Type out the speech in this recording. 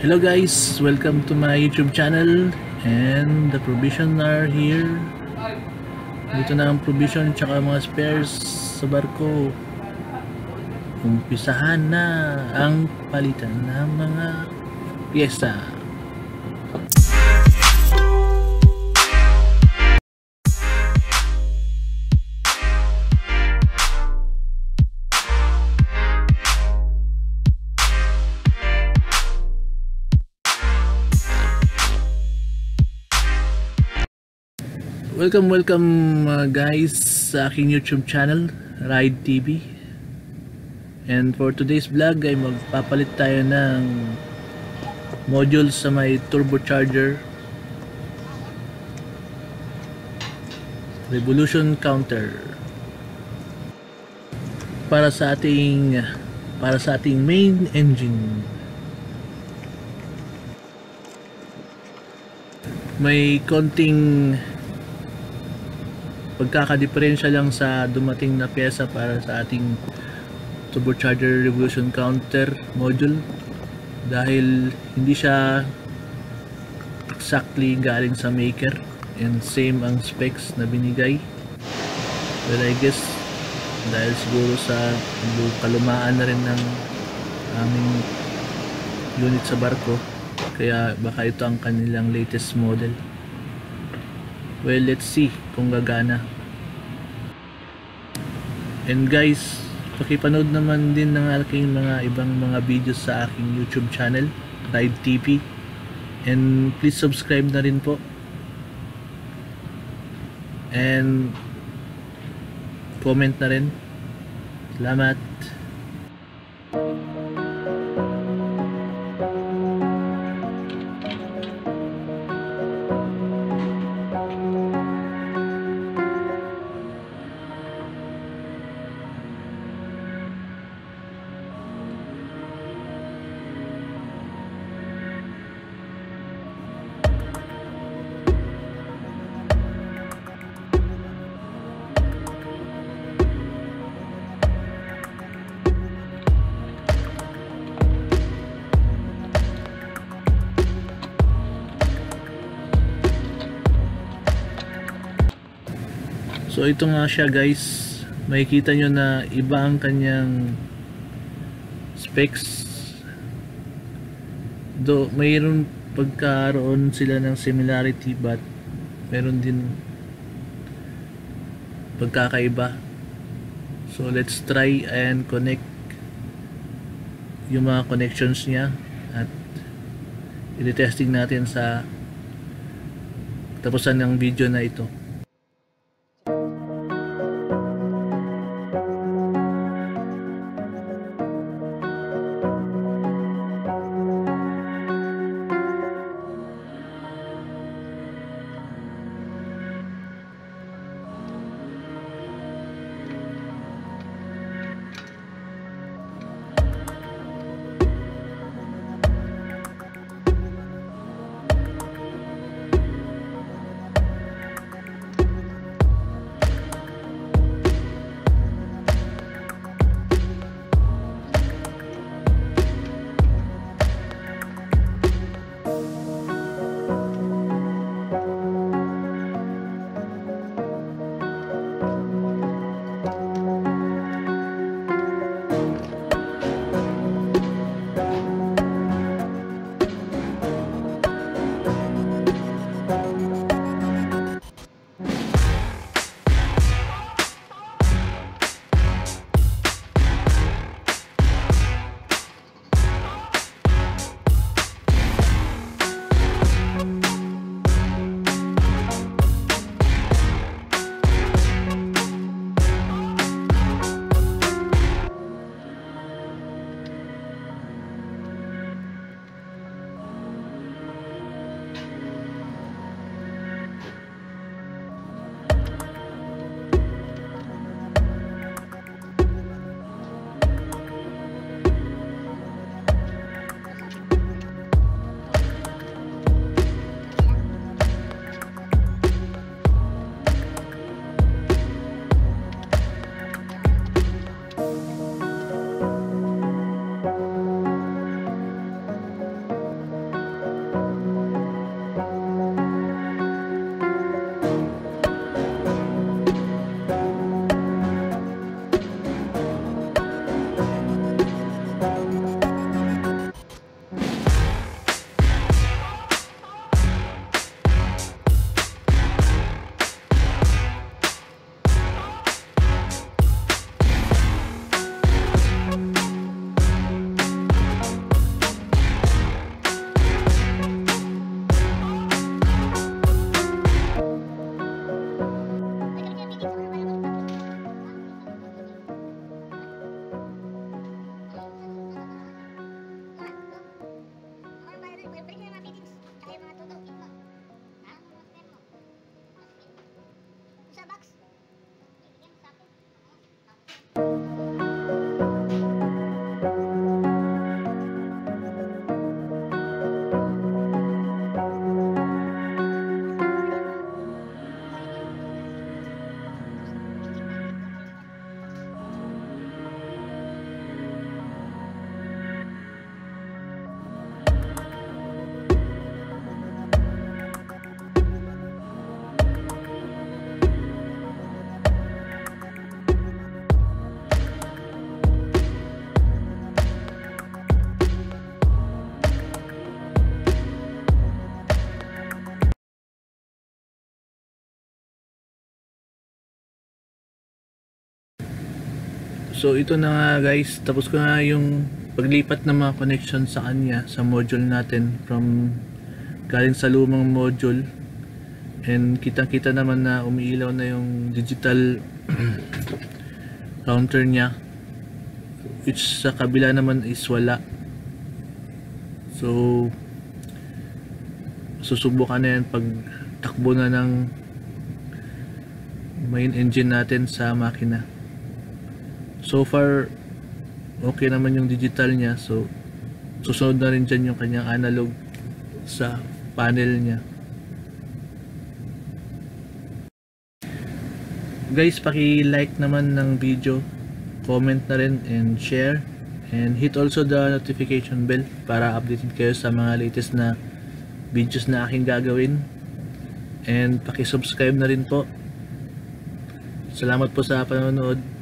Hello guys, welcome to my YouTube channel, and the provision are here. Dito na ang provision tsaka mga spares sa barko. Umpisahan na ang palitan ng mga pyesa. Welcome guys sa aking YouTube channel, Ride TV. And for today's vlog ay magpapalit tayo ng module sa may turbocharger revolution counter para sa ating main engine. May konting pagkakadiferensya lang sa dumating na pyesa para sa ating turbocharger revolution counter module, dahil hindi siya exactly galing sa maker and same ang specs na binigay. But I guess dahil siguro sa kalumaan na rin ng aming unit sa barko, kaya baka ito ang kanilang latest model. Well, let's see kung gagana. And guys, pakipanood naman din ng aking mga ibang mga videos sa aking YouTube channel, Ride TV. And please subscribe na rin po. And comment na rin. Salamat. So ito nga siya guys, makikita nyo na iba ang kanyang specs. Do mayroon pagkaroon sila ng similarity, but meron din pagkakaiba. So let's try and connect yung mga connections niya at i-testing natin sa tapusan ng video na ito. So ito na nga guys, tapos ko na yung paglipat ng mga connection sa kanya sa module natin from galing sa lumang module, and kitang-kita naman na umiilaw na yung digital counter niya, which sa kabila naman is wala. So susubukan na yan pag takbo na ng main engine natin sa makina. So far okay naman yung digital niya, so susunod na rin dyan yung kanyang analog sa panel niya. Guys, paki-like naman ng video, comment na rin and share, and hit also the notification bell para updated kayo sa mga latest na videos na aking gagawin, and paki-subscribe na rin po. Salamat po sa panonood.